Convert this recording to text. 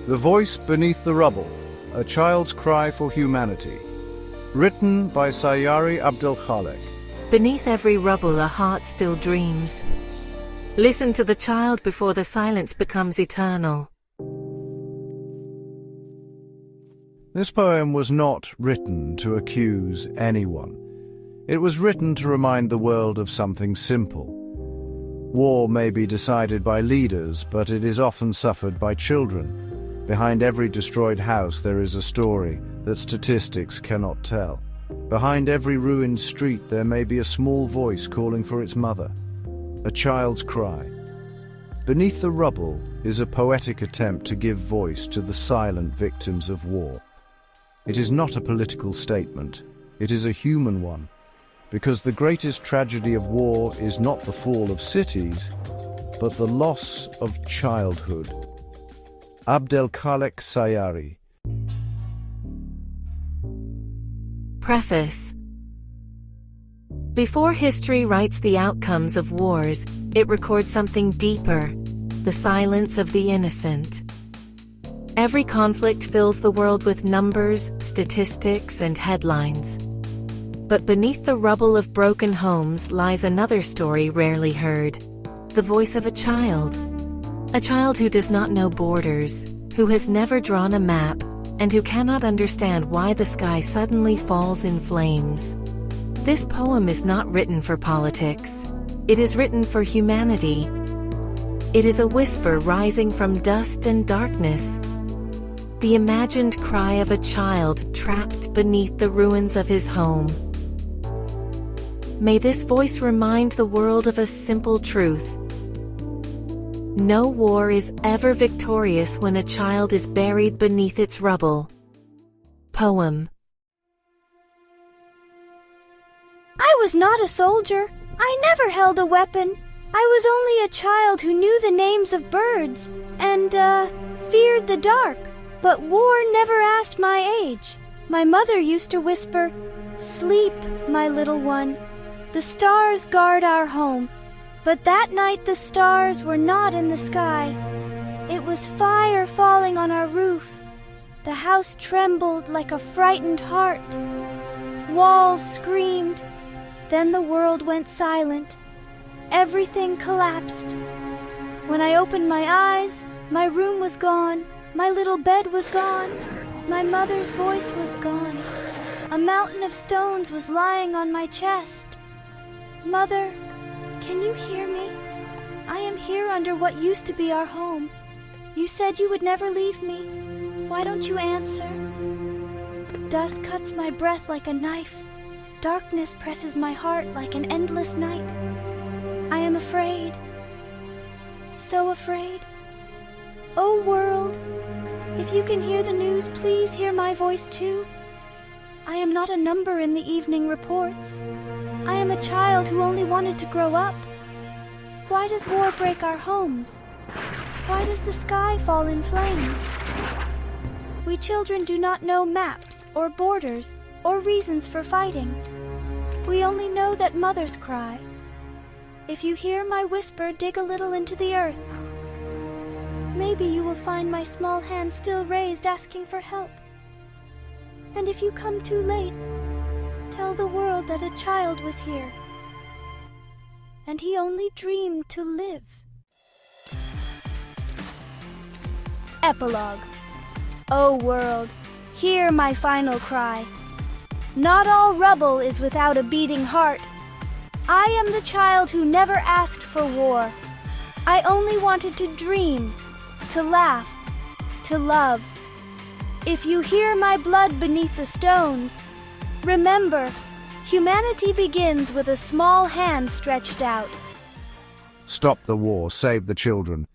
The Voice Beneath the Rubble, A Child's Cry for Humanity. Written by Saiyari Abdelkhalek. Beneath every rubble a heart still dreams. Listen to the child before the silence becomes eternal. This poem was not written to accuse anyone. It was written to remind the world of something simple. War may be decided by leaders, but it is often suffered by children. Behind every destroyed house there is a story that statistics cannot tell. Behind every ruined street there may be a small voice calling for its mother. A child's cry. Beneath the Rubble is a poetic attempt to give voice to the silent victims of war. It is not a political statement, it is a human one, because the greatest tragedy of war is not the fall of cities, but the loss of childhood. Abdelkhalek Saiyari. Preface. Before history writes the outcomes of wars, it records something deeper, the silence of the innocent. Every conflict fills the world with numbers, statistics, and headlines. But beneath the rubble of broken homes lies another story rarely heard. The voice of a child. A child who does not know borders, who has never drawn a map, and who cannot understand why the sky suddenly falls in flames. This poem is not written for politics. It is written for humanity. It is a whisper rising from dust and darkness. The imagined cry of a child trapped beneath the ruins of his home. May this voice remind the world of a simple truth. No war is ever victorious when a child is buried beneath its rubble. Poem. I was not a soldier. I never held a weapon. I was only a child who knew the names of birds and, feared the dark. But war never asked my age. My mother used to whisper, "Sleep, my little one. The stars guard our home." But that night the stars were not in the sky. It was fire falling on our roof. The house trembled like a frightened heart. Walls screamed. Then the world went silent. Everything collapsed. When I opened my eyes, my room was gone. My little bed was gone. My mother's voice was gone. A mountain of stones was lying on my chest. Mother, can you hear me? I am here under what used to be our home. You said you would never leave me. Why don't you answer? Dust cuts my breath like a knife. Darkness presses my heart like an endless night. I am afraid. So afraid. Oh world, if you can hear the news, please hear my voice too. I am not a number in the evening reports. I am a child who only wanted to grow up. Why does war break our homes? Why does the sky fall in flames? We children do not know maps or borders or reasons for fighting. We only know that mothers cry. If you hear my whisper, dig a little into the earth. Maybe you will find my small hand still raised asking for help. And if you come too late, tell the world that a child was here, and he only dreamed to live. Epilogue. O world, hear my final cry. Not all rubble is without a beating heart. I am the child who never asked for war. I only wanted to dream, to laugh, to love. If you hear my blood beneath the stones, remember, humanity begins with a small hand stretched out. Stop the war, save the children.